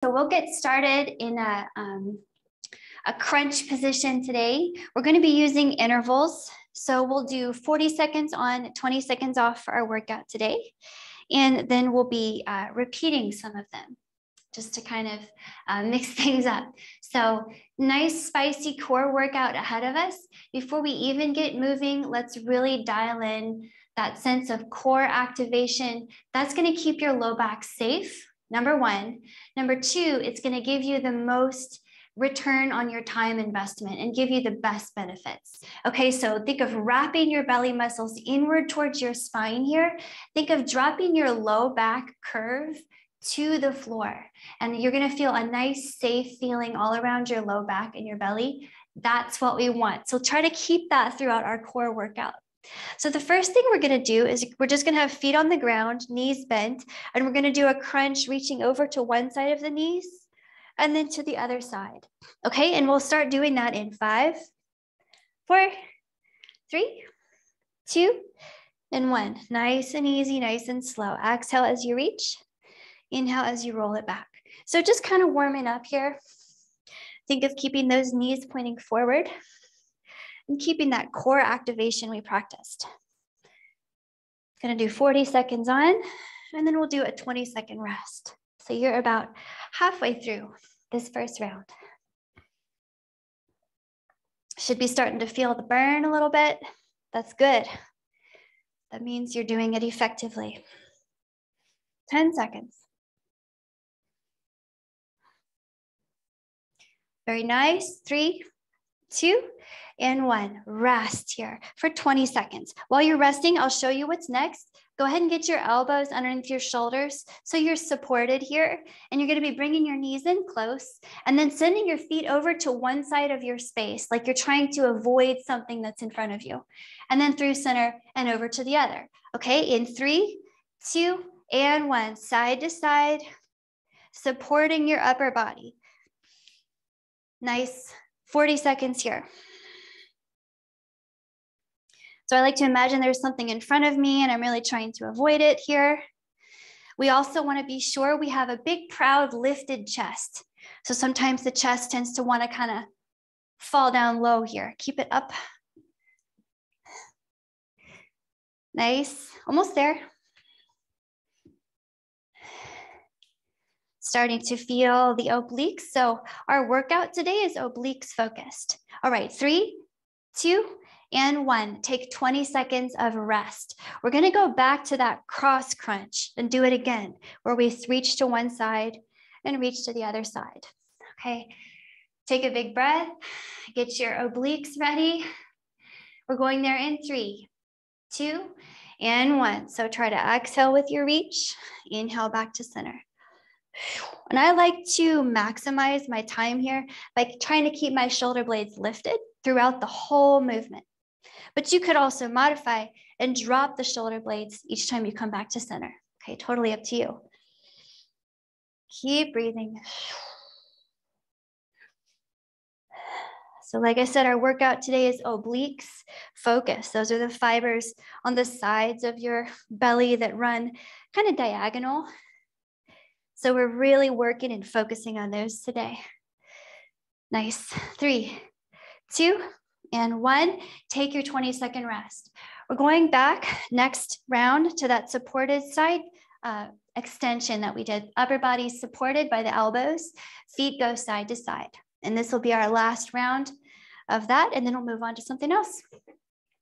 So we'll get started in a crunch position today. We're going to be using intervals. So we'll do 40 seconds on, 20 seconds off for our workout today. And then we'll be repeating some of them just to kind of mix things up. So nice spicy core workout ahead of us. Before we even get moving, let's really dial in that sense of core activation. That's going to keep your low back safe. Number one. Number two, it's going to give you the most return on your time investment and give you the best benefits. Okay, so think of wrapping your belly muscles inward towards your spine here. Think of dropping your low back curve to the floor. And you're going to feel a nice, safe feeling all around your low back and your belly. That's what we want. So try to keep that throughout our core workout. So the first thing we're going to do is we're just going to have feet on the ground, knees bent, and we're going to do a crunch reaching over to one side of the knees and then to the other side. Okay, and we'll start doing that in 5, 4, 3, 2, and 1. Nice and easy, nice and slow. Exhale as you reach. Inhale as you roll it back. So just kind of warming up here. Think of keeping those knees pointing forward and keeping that core activation we practiced. Gonna do 40 seconds on, and then we'll do a 20-second rest. So you're about halfway through this first round. Should be starting to feel the burn a little bit. That's good. That means you're doing it effectively. 10 seconds. Very nice. 3, 2, and 1. Rest here for 20 seconds. While you're resting, I'll show you what's next. Go ahead and get your elbows underneath your shoulders so you're supported here. And you're going to be bringing your knees in close and then sending your feet over to one side of your space, like you're trying to avoid something that's in front of you. And then through center and over to the other. Okay, in 3, 2, and 1. Side to side, supporting your upper body. Nice. 40 seconds here. So I like to imagine there's something in front of me and I'm really trying to avoid it here. We also want to be sure we have a big, proud, lifted chest. So sometimes the chest tends to want to kind of fall down low here. Keep it up. Nice. Almost there. Starting to feel the obliques. So our workout today is obliques focused. All right, 3, 2, and 1. Take 20 seconds of rest. We're going to go back to that cross crunch and do it again, where we reach to one side and reach to the other side. Okay, take a big breath. Get your obliques ready. We're going there in 3, 2, and 1. So try to exhale with your reach. Inhale back to center. And I like to maximize my time here by trying to keep my shoulder blades lifted throughout the whole movement. But you could also modify and drop the shoulder blades each time you come back to center. Okay, totally up to you. Keep breathing. So like I said, our workout today is obliques focus. Those are the fibers on the sides of your belly that run kind of diagonal. So we're really working and focusing on those today. Nice. 3, 2, and 1. Take your 20-second rest. We're going back next round to that supported side extension that we did. Upper body supported by the elbows. Feet go side to side. And this will be our last round of that. And then we'll move on to something else.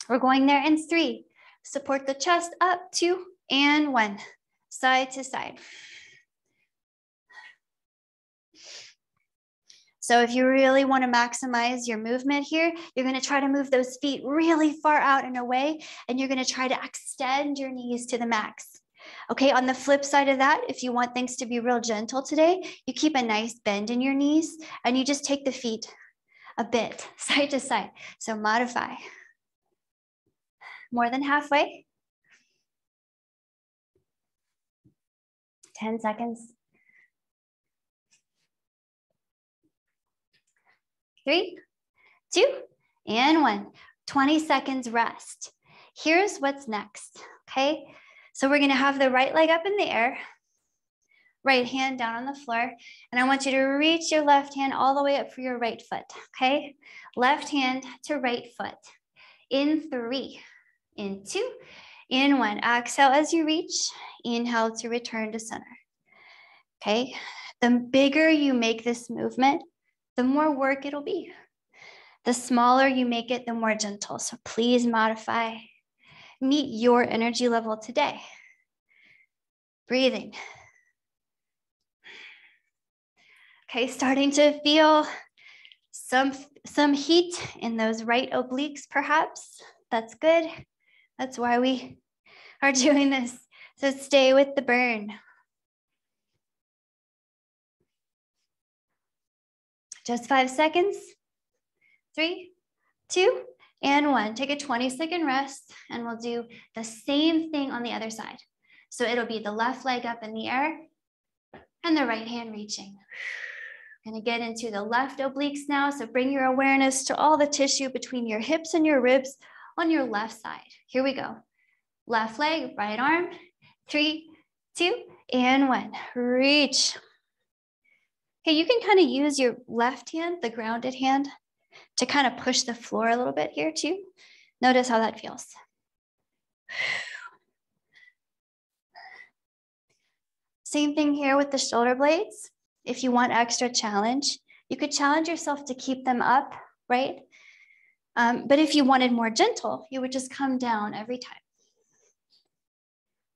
We're going there in 3. Support the chest up, 2, and 1. Side to side. So if you really want to maximize your movement here, you're going to try to move those feet really far out and away, and you're going to try to extend your knees to the max. Okay, on the flip side of that, if you want things to be real gentle today, you keep a nice bend in your knees, and you just take the feet a bit, side to side. So modify. More than halfway. 10 seconds. 3, 2, and 1. 20 seconds rest. Here's what's next, okay? So we're gonna have the right leg up in the air. right hand down on the floor. And I want you to reach your left hand all the way up for your right foot, okay? Left hand to right foot. In 3, in 2, in 1. Exhale as you reach. Inhale to return to center. Okay, the bigger you make this movement, the more work it'll be. The smaller you make it, the more gentle. So please modify. Meet your energy level today. Breathing. Okay, starting to feel some heat in those right obliques, perhaps. That's good. That's why we are doing this. So stay with the burn. Just 5 seconds. 3, 2, and 1. Take a 20-second rest, and we'll do the same thing on the other side. So it'll be the left leg up in the air and the right hand reaching. Gonna get into the left obliques now. So bring your awareness to all the tissue between your hips and your ribs on your left side. Here we go. Left leg, right arm. 3, 2, and 1. Reach. Okay, you can kind of use your left hand, the grounded hand, to kind of push the floor a little bit here too. Notice how that feels. Same thing here with the shoulder blades. If you want extra challenge, you could challenge yourself to keep them up, right? But if you wanted more gentle, you would just come down every time.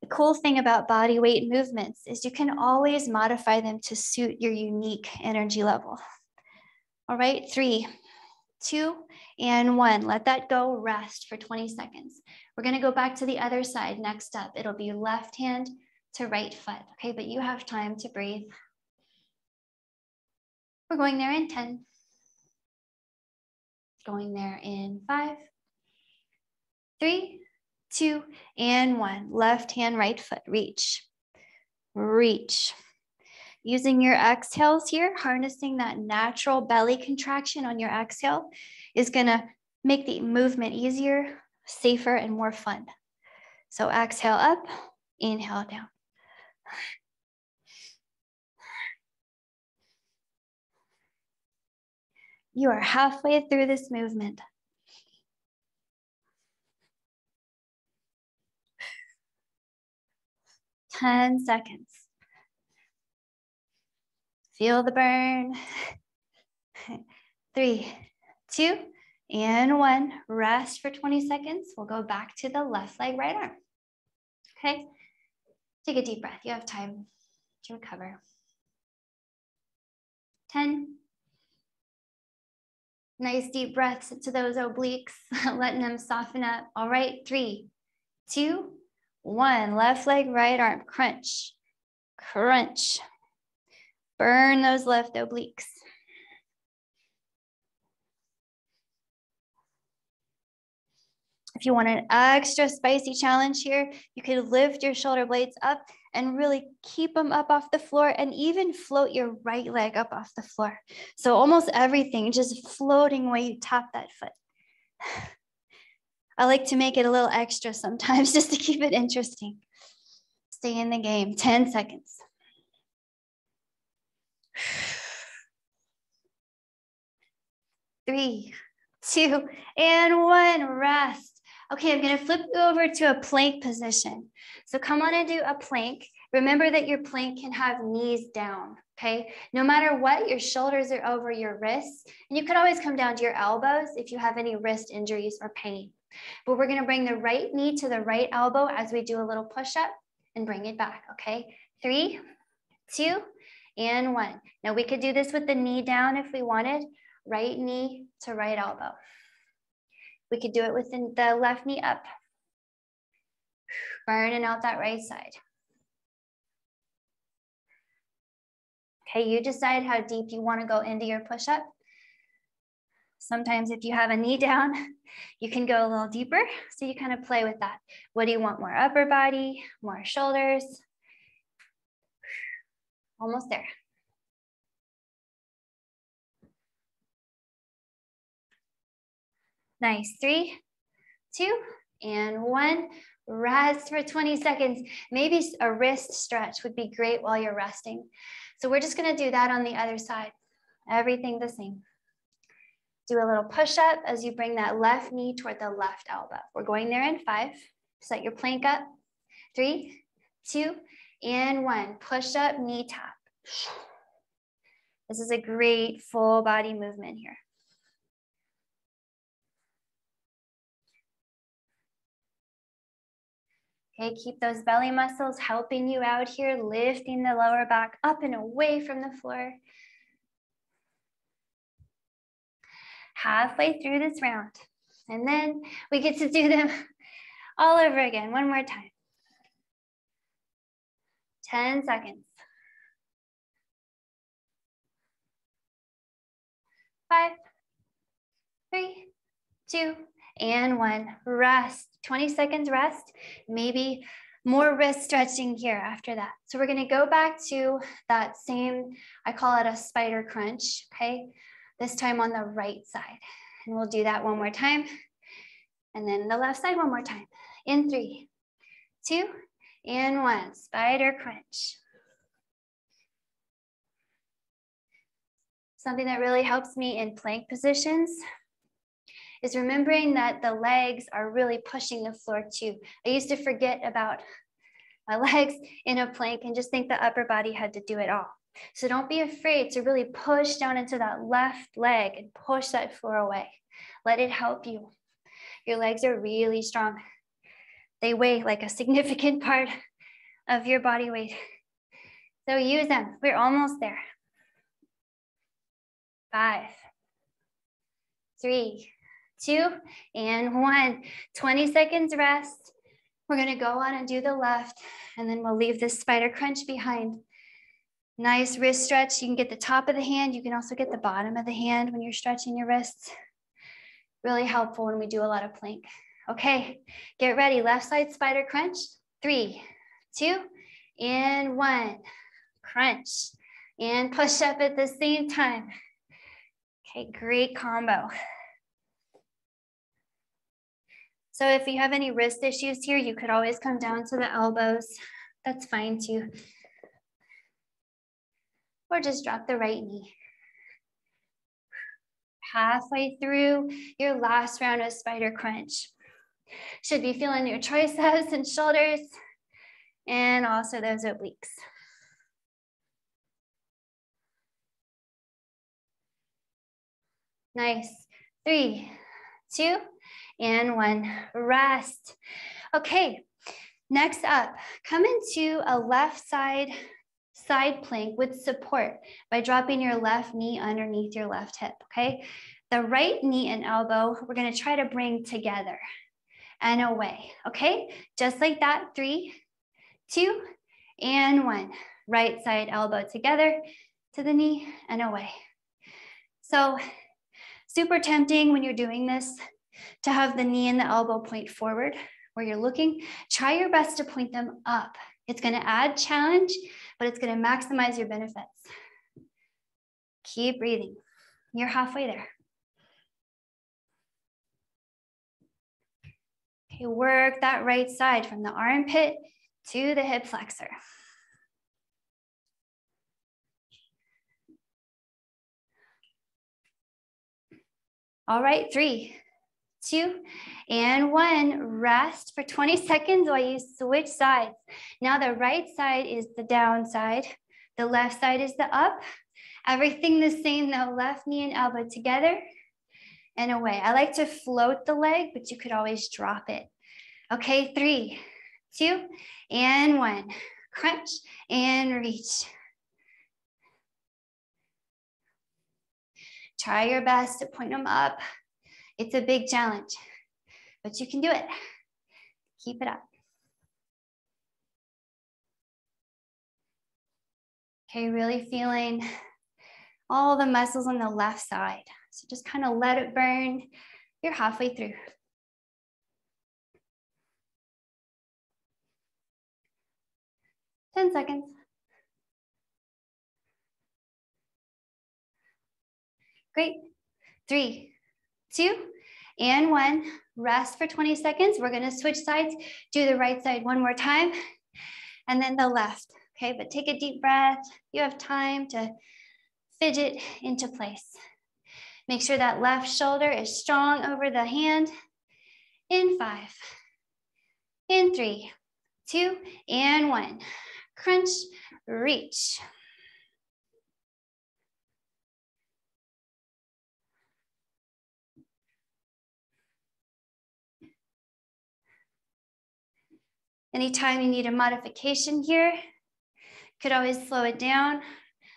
The cool thing about body weight movements is you can always modify them to suit your unique energy level. All right, 3, 2, and 1. Let that go, rest for 20 seconds. We're gonna go back to the other side. Next up, it'll be left hand to right foot, okay? But you have time to breathe. We're going there in 10. Going there in 5, 3, 2, and 1. Left hand, right foot, reach, reach. Using your exhales here, harnessing that natural belly contraction on your exhale is gonna make the movement easier, safer, and more fun. So exhale up, inhale down. You are halfway through this movement. Ten seconds. Feel the burn. 3, 2, and 1. Rest for 20 seconds. We'll go back to the left leg, right arm. Okay. Take a deep breath. You have time to recover. 10. Nice deep breaths into those obliques, letting them soften up. All right, 3, 2, 1. Left leg, right arm. Crunch, crunch. Burn those left obliques. If you want an extra spicy challenge here, you could lift your shoulder blades up and really keep them up off the floor and even float your right leg up off the floor. So almost everything just floating while you tap that foot. I like to make it a little extra sometimes just to keep it interesting. Stay in the game, 10 seconds. Three, 2, and 1, rest. Okay, I'm gonna flip you over to a plank position. So come on and do a plank. Remember that your plank can have knees down, okay? No matter what, your shoulders are over your wrists, and you could always come down to your elbows if you have any wrist injuries or pain. But we're gonna bring the right knee to the right elbow as we do a little push-up and bring it back, okay? 3, 2, and 1. Now we could do this with the knee down if we wanted. Right knee to right elbow. We could do it with the left knee up. Burning out that right side. Okay, you decide how deep you want to go into your push-up. Sometimes if you have a knee down, you can go a little deeper. So you kind of play with that. What do you want? More upper body, more shoulders? Almost there. Nice, 3, 2, and 1. Rest for 20 seconds. Maybe a wrist stretch would be great while you're resting. So we're just gonna do that on the other side. Everything the same. Do a little push-up as you bring that left knee toward the left elbow. We're going there in 5. Set your plank up. 3, 2, and 1. Push up, knee tap. This is a great full body movement here. Okay, keep those belly muscles helping you out here, lifting the lower back up and away from the floor. Halfway through this round. And then we get to do them all over again. One more time. 10 seconds. 5, 3, 2, and 1. Rest. 20 seconds rest. Maybe more wrist stretching here after that. So we're going to go back to that same, I call it a spider crunch, okay? This time on the right side. And we'll do that one more time. And then the left side one more time. In 3, 2, and 1. Spider crunch. Something that really helps me in plank positions is remembering that the legs are really pushing the floor too. I used to forget about my legs in a plank and just think the upper body had to do it all. So don't be afraid to really push down into that left leg and push that floor away. Let it help you. Your legs are really strong. They weigh like a significant part of your body weight. So use them. We're almost there. 5, 3, 2, and 1. 20 seconds rest. We're gonna go on and do the left, and then we'll leave this spider crunch behind. Nice wrist stretch. You can get the top of the hand. You can also get the bottom of the hand when you're stretching your wrists. Really helpful when we do a lot of plank. Okay, get ready. Left side spider crunch. 3, 2, and 1. Crunch and push up at the same time. Okay, great combo. So if you have any wrist issues here, you could always come down to the elbows. That's fine too. Or just drop the right knee. Halfway through your last round of spider crunch. Should be feeling your triceps and shoulders, and also those obliques. Nice. 3, 2, and 1. Rest. Okay, next up, come into a left side plank with support by dropping your left knee underneath your left hip, okay? The right knee and elbow, we're gonna try to bring together and away, okay? Just like that. 3, 2, and 1. Right side elbow together to the knee and away. So super tempting when you're doing this to have the knee and the elbow point forward where you're looking. Try your best to point them up. It's gonna add challenge, but it's gonna maximize your benefits. Keep breathing. You're halfway there. Okay, work that right side from the armpit to the hip flexor. All right, 3, 2, and 1. Rest for 20 seconds while you switch sides. Now the right side is the down side. The left side is the up. Everything the same though, left knee and elbow together and away. I like to float the leg, but you could always drop it. Okay, 3, 2, and 1. Crunch and reach. Try your best to point them up. It's a big challenge, but you can do it. Keep it up. Okay, really feeling all the muscles on the left side. So just kind of let it burn. You're halfway through. Ten seconds. Great. 3, 2, and 1. Rest for 20 seconds. We're going to switch sides. Do the right side one more time, and then the left. Okay, but take a deep breath. You have time to fidget into place. Make sure that left shoulder is strong over the hand. In 5, in 3, 2, and 1. Crunch, reach. Anytime you need a modification here, could always slow it down.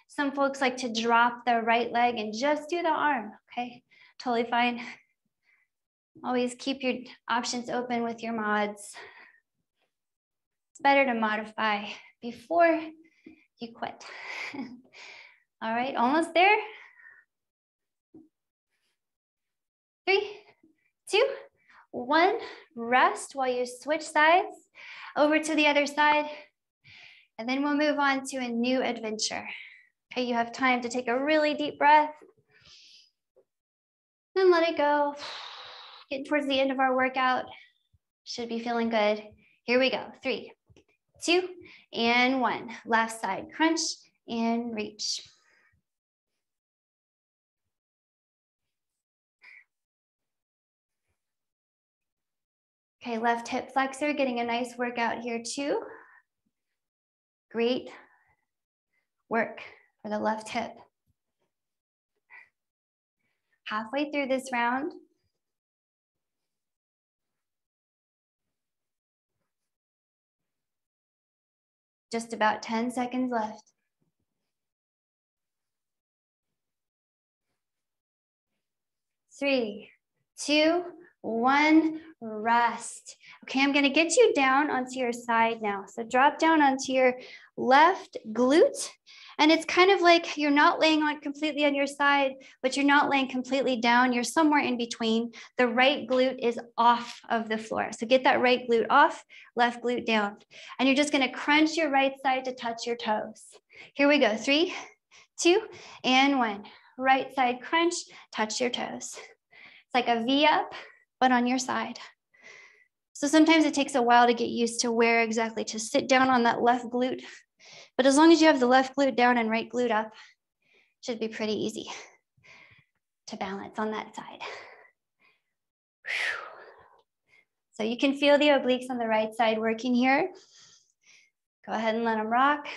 Some folks like to drop their right leg and just do the arm, okay? Totally fine. Always keep your options open with your mods. It's better to modify before you quit. All right, almost there. 3, 2, 1. Rest while you switch sides over to the other side. And then we'll move on to a new adventure. Okay, you have time to take a really deep breath. Then let it go. Getting towards the end of our workout. Should be feeling good. Here we go. 3, 2, and 1. Left side, crunch and reach. Okay, left hip flexor, getting a nice workout here too. Great work for the left hip. Halfway through this round. Just about 10 seconds left. 3, 2, 1, rest. Okay, I'm gonna get you down onto your side now. So drop down onto your left glute. And it's kind of like you're not laying on completely on your side, but you're not laying completely down. You're somewhere in between. The right glute is off of the floor. So get that right glute off, left glute down. And you're just gonna crunch your right side to touch your toes. Here we go, 3, 2, and 1. Right side crunch, touch your toes. It's like a V up, but on your side. So sometimes it takes a while to get used to where exactly to sit down on that left glute. But as long as you have the left glute down and right glute up, it should be pretty easy to balance on that side. So you can feel the obliques on the right side working here. Go ahead and let them rock.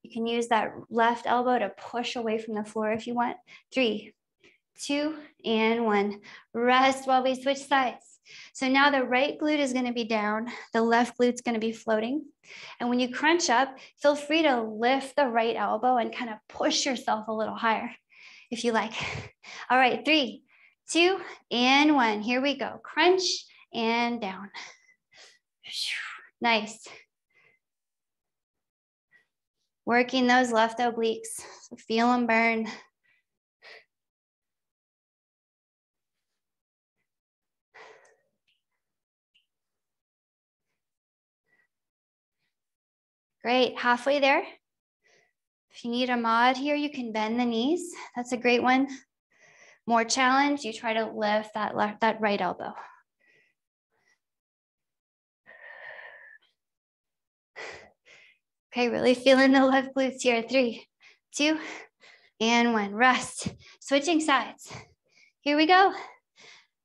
You can use that left elbow to push away from the floor if you want. 3, 2, and 1. Rest while we switch sides. So now the right glute is going to be down. The left glute's going to be floating. And when you crunch up, feel free to lift the right elbow and kind of push yourself a little higher if you like. All right, 3, 2, and 1. Here we go. Crunch and down. Nice. Working those left obliques. So feel them burn. Great, halfway there. If you need a mod here, you can bend the knees. That's a great one. More challenge, you try to lift that right elbow. Okay, really feeling the left glutes here. 3, 2, and 1. Rest. Switching sides. Here we go.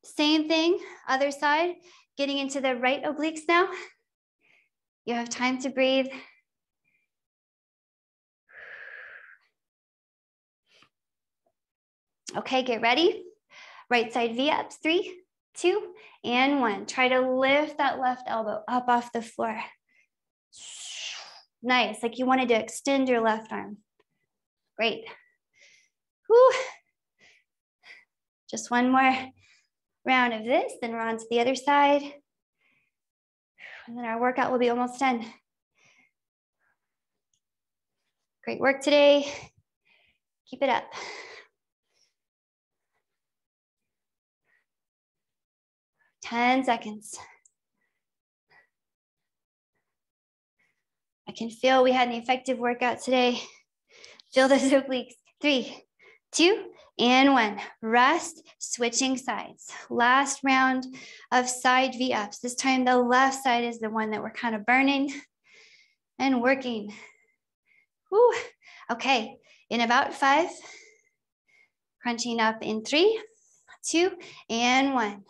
Same thing, other side. Getting into the right obliques now. You have time to breathe. Okay, get ready. Right side V-ups. 3, 2, and 1. Try to lift that left elbow up off the floor. Nice, like you wanted to extend your left arm. Great. Whew. Just one more round of this, then we're on to the other side. And then our workout will be almost done. Great work today. Keep it up. Ten seconds. I can feel we had an effective workout today. Feel those obliques. 3, 2, and 1. Rest, switching sides. Last round of side V-ups. This time the left side is the one that we're kind of burning and working. Whew. Okay, in about 5. Crunching up in 3, 2, and 1.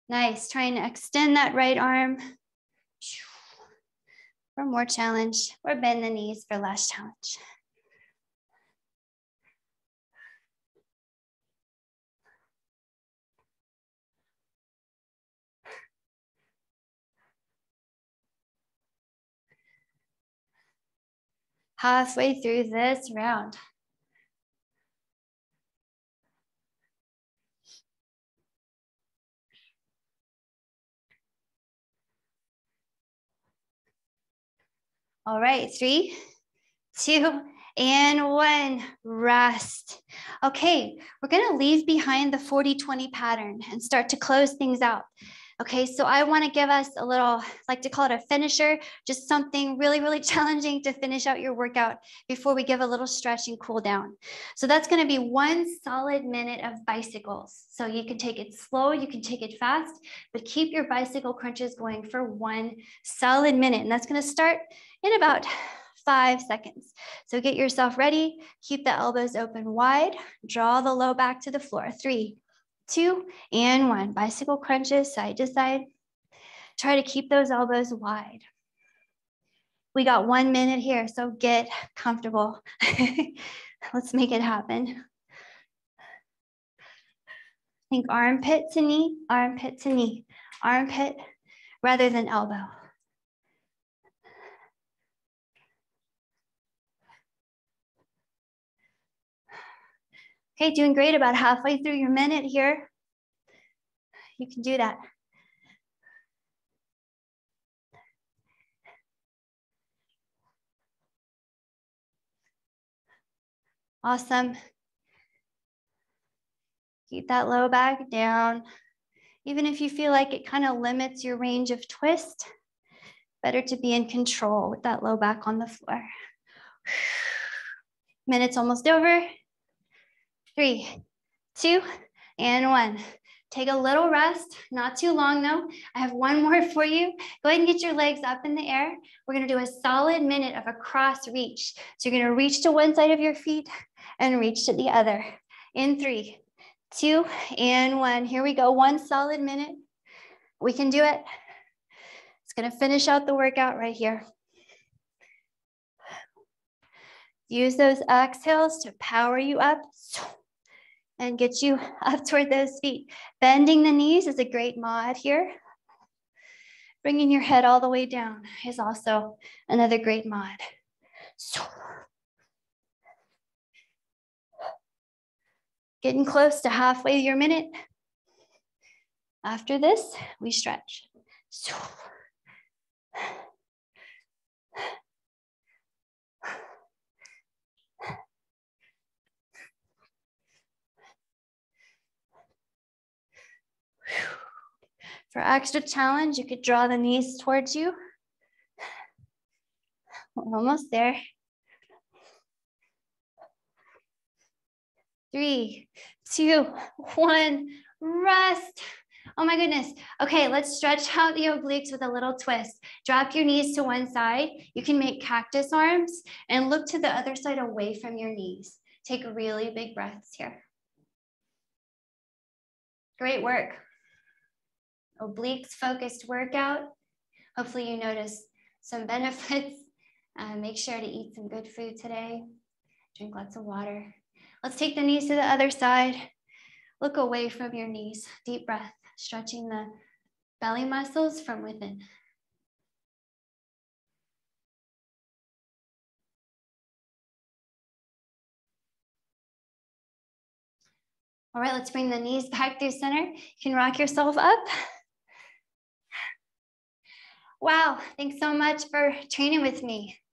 Nice, trying to extend that right arm for more challenge, or bend the knees for less challenge. Halfway through this round. All right, 3, 2, and 1. Rest. Okay, we're gonna leave behind the 40-20 pattern and start to close things out. Okay, so I wanna give us a little, I like to call it a finisher, just something really, really challenging to finish out your workout before we give a little stretch and cool down. So that's gonna be 1 solid minute of bicycles. So you can take it slow, you can take it fast, but keep your bicycle crunches going for 1 solid minute. And that's gonna start in about 5 seconds. So get yourself ready, keep the elbows open wide, draw the low back to the floor. 3, 2, and 1. Bicycle crunches side to side. Try to keep those elbows wide. We got 1 minute here, so get comfortable. Let's make it happen. Think armpit to knee, armpit to knee, armpit rather than elbow. Okay, doing great, about halfway through your minute here. You can do that. Awesome. Keep that low back down. Even if you feel like it kind of limits your range of twist, better to be in control with that low back on the floor. Minute's almost over. 3, 2, and 1. Take a little rest, not too long though. I have 1 more for you. Go ahead and get your legs up in the air. We're gonna do a solid minute of a cross reach. So you're gonna reach to one side of your feet and reach to the other. In 3, 2, and 1. Here we go, 1 solid minute. We can do it. It's gonna finish out the workout right here. Use those exhales to power you up and get you up toward those feet. Bending the knees is a great mod here. Bringing your head all the way down is also another great mod. Getting close to halfway your minute. After this, we stretch. For extra challenge, you could draw the knees towards you. We're almost there. 3, 2, 1, rest. Oh my goodness. Okay, let's stretch out the obliques with a little twist. Drop your knees to one side. You can make cactus arms and look to the other side away from your knees. Take really big breaths here. Great work. Obliques focused workout. Hopefully you notice some benefits. Make sure to eat some good food today. Drink lots of water. Let's take the knees to the other side. Look away from your knees. Deep breath, stretching the belly muscles from within. All right, let's bring the knees back through center. You can rock yourself up. Wow, thanks so much for training with me.